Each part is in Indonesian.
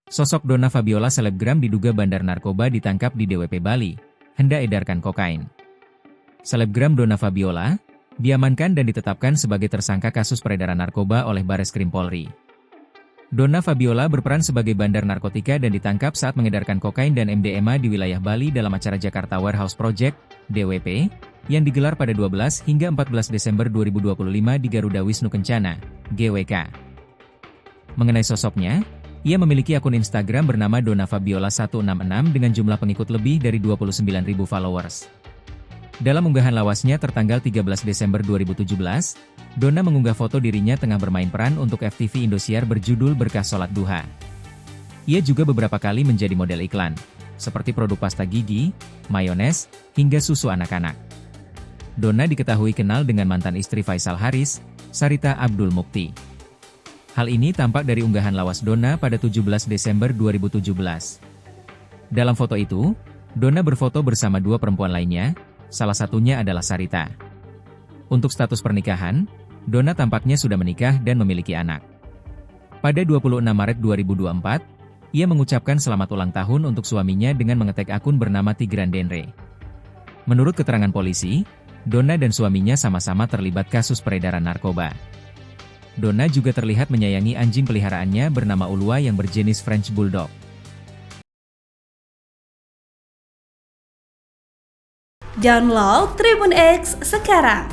Sosok Donna Fabiola selebgram diduga bandar narkoba ditangkap di DWP Bali, hendak edarkan kokain. Selebgram Donna Fabiola diamankan dan ditetapkan sebagai tersangka kasus peredaran narkoba oleh Bareskrim Polri. Donna Fabiola berperan sebagai bandar narkotika dan ditangkap saat mengedarkan kokain dan MDMA di wilayah Bali dalam acara Jakarta Warehouse Project, DWP, yang digelar pada 12 hingga 14 Desember 2025 di Garuda Wisnu Kencana, GWK. Mengenai sosoknya, ia memiliki akun Instagram bernama Donna Fabiola 166 dengan jumlah pengikut lebih dari 29.000 followers. Dalam unggahan lawasnya tertanggal 13 Desember 2017, Donna mengunggah foto dirinya tengah bermain peran untuk FTV Indosiar berjudul Berkah Sholat Duha. Ia juga beberapa kali menjadi model iklan, seperti produk pasta gigi, mayones, hingga susu anak-anak. Donna diketahui kenal dengan mantan istri Faisal Haris, Sarita Abdul Mukti. Hal ini tampak dari unggahan lawas Donna pada 17 Desember 2017. Dalam foto itu, Donna berfoto bersama dua perempuan lainnya, salah satunya adalah Sarita. Untuk status pernikahan, Donna tampaknya sudah menikah dan memiliki anak. Pada 26 Maret 2024, ia mengucapkan selamat ulang tahun untuk suaminya dengan mengetek akun bernama Tigran Denre. Menurut keterangan polisi, Donna dan suaminya sama-sama terlibat kasus peredaran narkoba. Donna juga terlihat menyayangi anjing peliharaannya bernama Ulwa yang berjenis French Bulldog. Download Tribun X sekarang,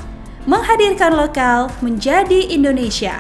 menghadirkan lokal menjadi Indonesia.